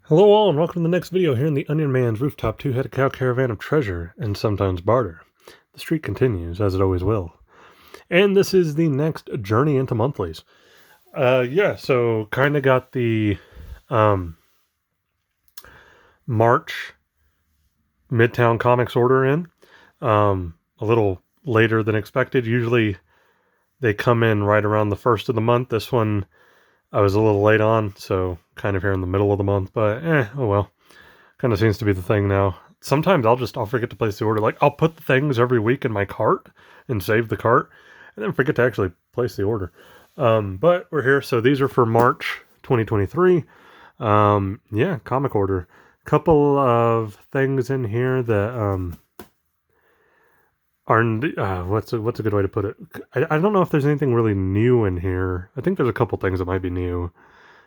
Hello all, and welcome to the next video here in the Onion Man's rooftop two-headed cow caravan of treasure and sometimes barter. The streak continues, as it always will. And this is the next journey into monthlies. So kind of got the March Midtown Comics order in a little later than expected. Usually they come in right around the first of the month. This one I was a little late on, so kind of here in the middle of the month, but oh well. Kind of seems to be the thing now. Sometimes I'll forget to place the order. Like, I'll put the things every week in my cart and save the cart, and then forget to actually place the order. But we're here, so these are for March 2023. Comic order. Couple of things in here that are what's a good way to put it? I don't know if there's anything really new in here. I think there's a couple things that might be new,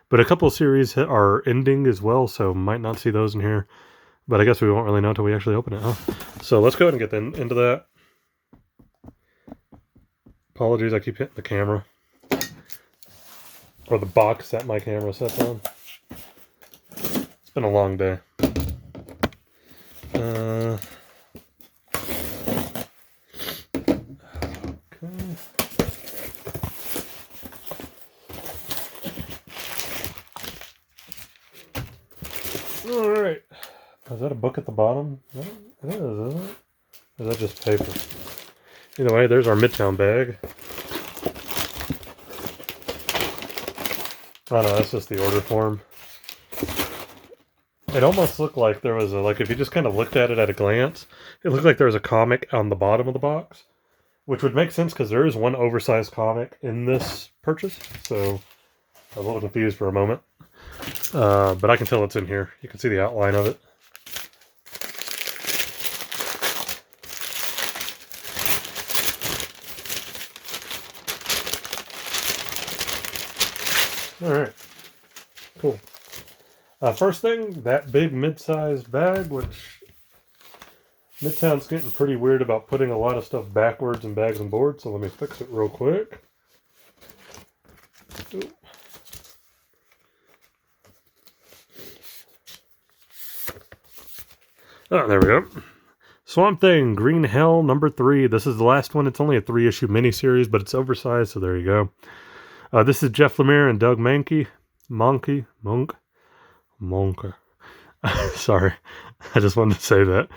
but a couple of series are ending as well, so might not see those in here. But I guess we won't really know until we actually open it, huh? So let's go ahead and get into that. Apologies, I keep hitting the camera. Or the box that my camera sets on. It's been a long day. Okay. Alright. Is that a book at the bottom? It is, isn't it? Or is that just paper? Either way, there's our Midtown bag. Oh no, that's just the order form. It almost looked like there was if you just kind of looked at it at a glance, it looked like there was a comic on the bottom of the box. Which would make sense because there is one oversized comic in this purchase. So I was a little confused for a moment. But I can tell it's in here. You can see the outline of it. Alright, cool. First thing, that big mid-sized bag, which Midtown's getting pretty weird about putting a lot of stuff backwards in bags and boards, so let me fix it real quick. Ooh. Oh, there we go. Swamp Thing, Green Hell, number 3. This is the last one. It's only a 3-issue miniseries, but it's oversized, so there you go. This is Jeff Lemire and Doug Mahnke. Monk. Sorry, I just wanted to say that.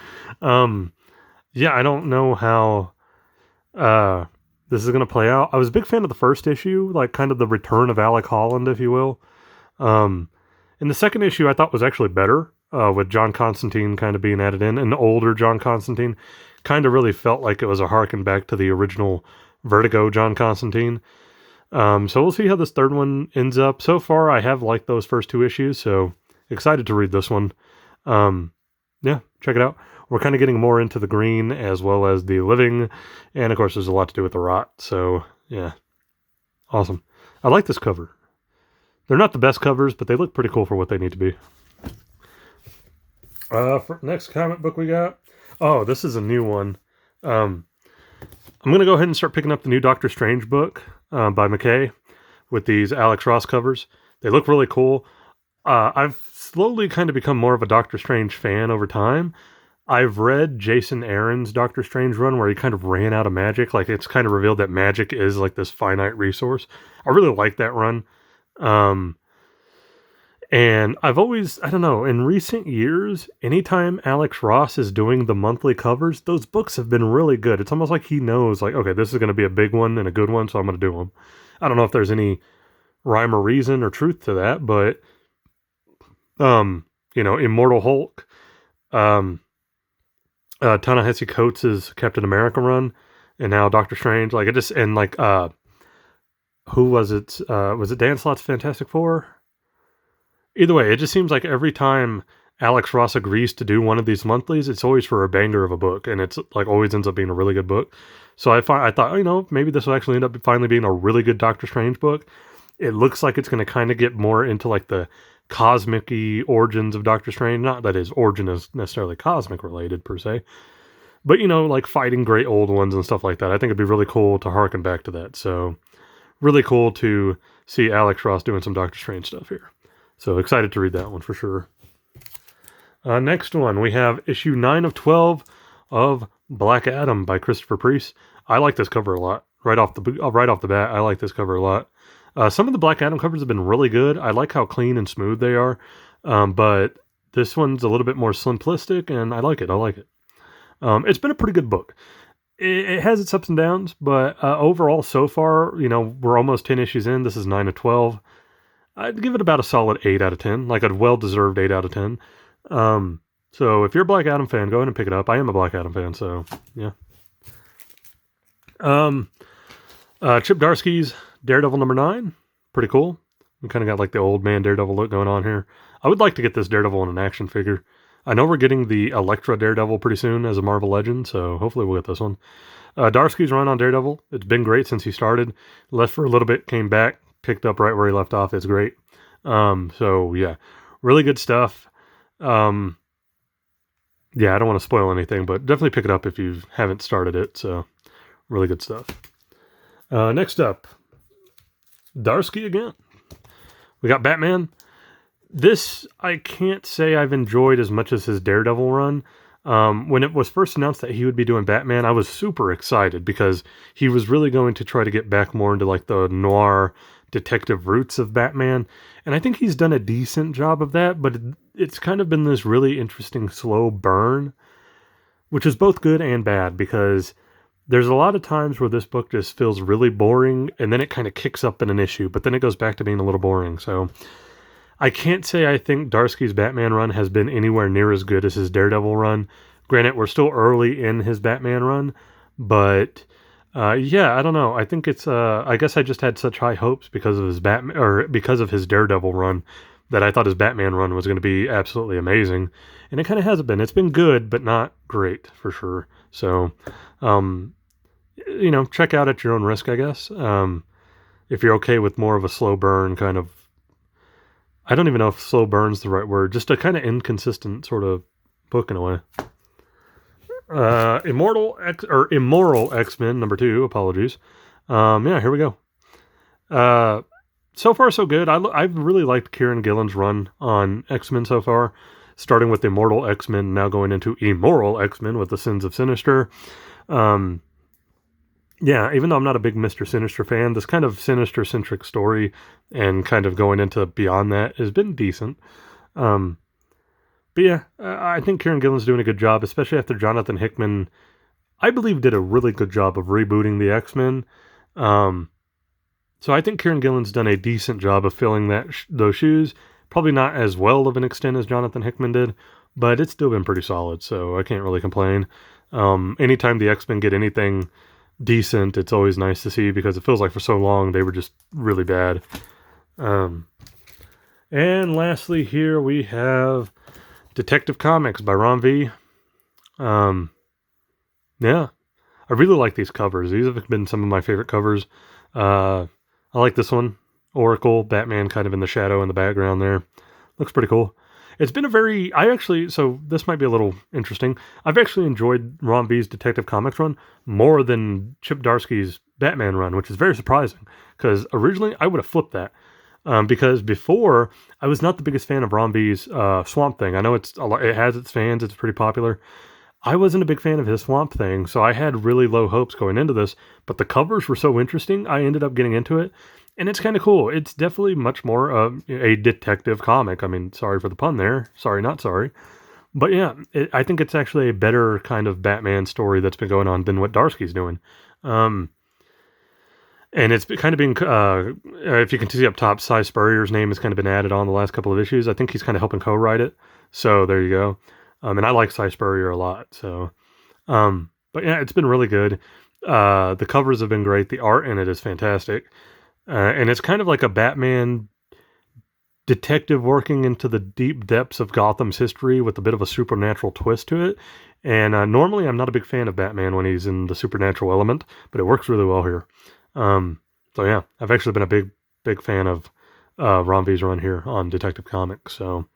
I don't know how this is going to play out. I was a big fan of the first issue, like kind of the return of Alec Holland, if you will. And the second issue I thought was actually better, with John Constantine kind of being added in. An older John Constantine. Kind of really felt like it was a harken back to the original Vertigo John Constantine. So we'll see how this third one ends up. So far, I have liked those first 2 issues, so excited to read this one. Check it out. We're kind of getting more into the green as well as the living, and of course there's a lot to do with the rot, so yeah. Awesome. I like this cover. They're not the best covers, but they look pretty cool for what they need to be. For next comic book we got, this is a new one. I'm going to go ahead and start picking up the new Doctor Strange book by McKay with these Alex Ross covers. They look really cool. I've slowly kind of become more of a Doctor Strange fan over time. I've read Jason Aaron's Doctor Strange run where he kind of ran out of magic. Like, it's kind of revealed that magic is like this finite resource. I really like that run. And I've always, I don't know, in recent years, anytime Alex Ross is doing the monthly covers, those books have been really good. It's almost like he knows, like, okay, this is going to be a big one and a good one, so I'm going to do them. I don't know if there's any rhyme or reason or truth to that, but, Immortal Hulk, Ta-Nehisi Coates' Captain America run, and now Doctor Strange, who was it? Was it Dan Slott's Fantastic Four? Either way, it just seems like every time Alex Ross agrees to do one of these monthlies, it's always for a banger of a book, and it's like always ends up being a really good book. So I thought, maybe this will actually end up finally being a really good Doctor Strange book. It looks like it's going to kind of get more into like the cosmic-y origins of Doctor Strange. Not that his origin is necessarily cosmic related per se, but like fighting great old ones and stuff like that. I think it'd be really cool to harken back to that. So really cool to see Alex Ross doing some Doctor Strange stuff here. So excited to read that one for sure. Next one, we have issue 9 of 12 of Black Adam by Christopher Priest. I like this cover a lot. Right off the bat, I like this cover a lot. Some of the Black Adam covers have been really good. I like how clean and smooth they are, but this one's a little bit more simplistic, and I like it. It's been a pretty good book. It has its ups and downs, but overall, so far, we're almost 10 issues in. This is 9 of 12. I'd give it about a solid 8 out of 10, like a well-deserved 8 out of 10. So if you're a Black Adam fan, go ahead and pick it up. I am a Black Adam fan, so yeah. Chip Darsky's Daredevil number 9, pretty cool. We kind of got like the old man Daredevil look going on here. I would like to get this Daredevil in an action figure. I know we're getting the Elektra Daredevil pretty soon as a Marvel Legend, so hopefully we'll get this one. Darsky's run on Daredevil, it's been great since he started. Left for a little bit, came back, picked up right where he left off. It's great. So yeah, really good stuff. Yeah, I don't want to spoil anything, but definitely pick it up if you haven't started it. So, really good stuff. Next up, Darsky again. We got Batman. This, I can't say I've enjoyed as much as his Daredevil run. When it was first announced that he would be doing Batman, I was super excited because he was really going to try to get back more into like the noir detective roots of Batman. And I think he's done a decent job of that, but it's kind of been this really interesting slow burn, which is both good and bad because there's a lot of times where this book just feels really boring and then it kind of kicks up in an issue, but then it goes back to being a little boring. So I can't say I think Darsky's Batman run has been anywhere near as good as his Daredevil run. Granted, we're still early in his Batman run, but yeah, I don't know. I think it's I guess I just had such high hopes because of his Batman or because of his Daredevil run that I thought his Batman run was going to be absolutely amazing, and it kind of hasn't been. It's been good, but not great for sure. So, check out at your own risk, I guess. If you're okay with more of a slow burn kind of, I don't even know if slow burn's the right word, just a kind of inconsistent sort of book in a way. Immoral X-Men number 2. Apologies. Yeah, here we go. So far so good. I've really liked Kieran Gillen's run on X-Men so far, starting with Immortal X-Men, now going into Immoral X-Men with the Sins of Sinister. Yeah, even though I'm not a big Mr. Sinister fan, this kind of Sinister-centric story and kind of going into beyond that has been decent. But yeah, I think Kieran Gillen's doing a good job, especially after Jonathan Hickman, I believe, did a really good job of rebooting the X-Men. So I think Kieran Gillen's done a decent job of filling those shoes. Probably not as well of an extent as Jonathan Hickman did, but it's still been pretty solid, so I can't really complain. Anytime the X-Men get anything decent, it's always nice to see because it feels like for so long they were just really bad. And lastly here we have Detective Comics by Ron V. Yeah, I really like these covers. These have been some of my favorite covers. I like this one. Oracle, Batman kind of in the shadow in the background there. Looks pretty cool. It's been so this might be a little interesting. I've actually enjoyed Ron V's Detective Comics run more than Chip Darsky's Batman run, which is very surprising because originally I would have flipped that. Because before, I was not the biggest fan of Ron V's Swamp Thing. I know it has its fans, it's pretty popular. I wasn't a big fan of his Swamp Thing, so I had really low hopes going into this, but the covers were so interesting, I ended up getting into it, and it's kind of cool. It's definitely much more a detective comic. I mean, sorry for the pun there. Sorry, not sorry. But yeah, I think it's actually a better kind of Batman story that's been going on than what Darsky's doing. And it's kind of being, if you can see up top, Cy Spurrier's name has kind of been added on the last couple of issues. I think he's kind of helping co-write it. So there you go. And I like Cy Spurrier a lot. So, but yeah, it's been really good. The covers have been great. The art in it is fantastic. And it's kind of like a Batman detective working into the deep depths of Gotham's history with a bit of a supernatural twist to it. And normally I'm not a big fan of Batman when he's in the supernatural element, but it works really well here. So yeah, I've actually been a big fan of Ron V's run here on Detective Comics, so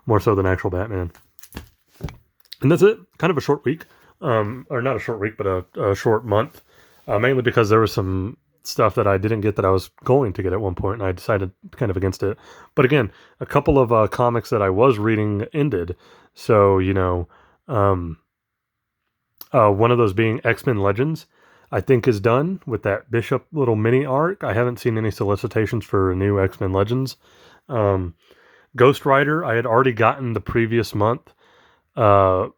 more so than actual Batman. And that's it. Kind of a short week, or not a short week, but a short month, mainly because there was some stuff that I didn't get that I was going to get at one point, and I decided kind of against it. But again, a couple of comics that I was reading ended. So, one of those being X-Men Legends, I think is done with that Bishop little mini arc. I haven't seen any solicitations for a new X-Men Legends. Ghost Rider, I had already gotten the previous month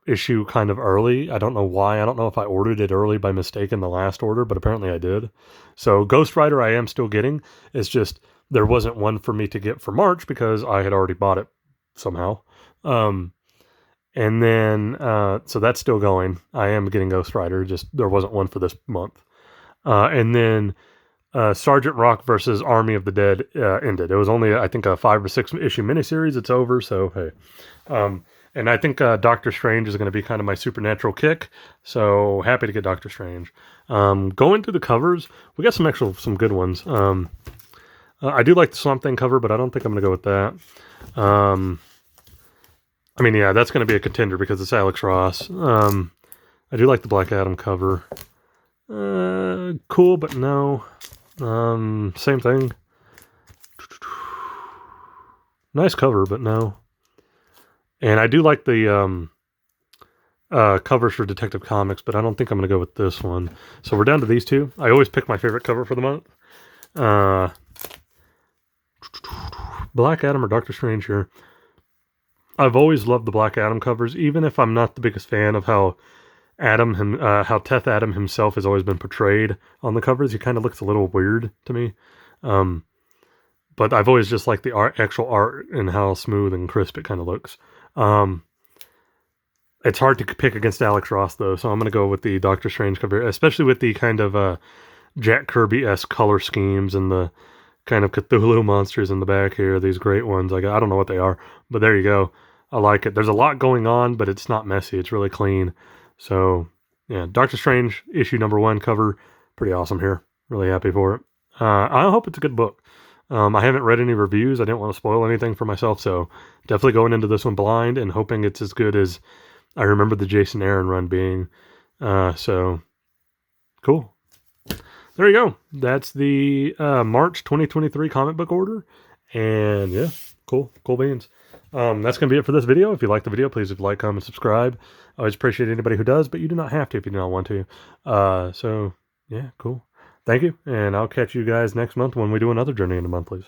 issue kind of early. I don't know why. I don't know if I ordered it early by mistake in the last order, but apparently I did. So Ghost Rider I am still getting. It's just there wasn't one for me to get for March because I had already bought it somehow. And then, so that's still going. I am getting Ghost Rider, just there wasn't one for this month. And then Sergeant Rock versus Army of the Dead ended. It was only, I think, a 5 or 6 issue miniseries. It's over, so hey. And I think Doctor Strange is going to be kind of my supernatural kick, so happy to get Doctor Strange. Going through the covers, we got some good ones. I do like the Swamp Thing cover, but I don't think I'm going to go with that. I mean, yeah, that's going to be a contender because it's Alex Ross. I do like the Black Adam cover. Cool, but no. Same thing. Nice cover, but no. And I do like the covers for Detective Comics, but I don't think I'm going to go with this one. So we're down to these two. I always pick my favorite cover for the month. Black Adam or Doctor Strange here. I've always loved the Black Adam covers, even if I'm not the biggest fan of how Teth Adam himself has always been portrayed on the covers. He kind of looks a little weird to me. But I've always just liked the actual art and how smooth and crisp it kind of looks. It's hard to pick against Alex Ross, though, so I'm going to go with the Doctor Strange cover, especially with the kind of Jack Kirby-esque color schemes and the kind of Cthulhu monsters in the back here, these great ones. I don't know what they are, but there you go. I like it. There's a lot going on, but it's not messy. It's really clean. So, yeah, Doctor Strange issue number 1 cover, pretty awesome here. Really happy for it. I hope it's a good book. I haven't read any reviews. I didn't want to spoil anything for myself, so definitely going into this one blind and hoping it's as good as I remember the Jason Aaron run being. So, cool. There you go. That's the March 2023 comic book order. And yeah, cool beans. That's going to be it for this video. If you like the video, please like, comment, subscribe. I always appreciate anybody who does, but you do not have to if you do not want to. So yeah, cool. Thank you. And I'll catch you guys next month when we do another Journey into Monthlies.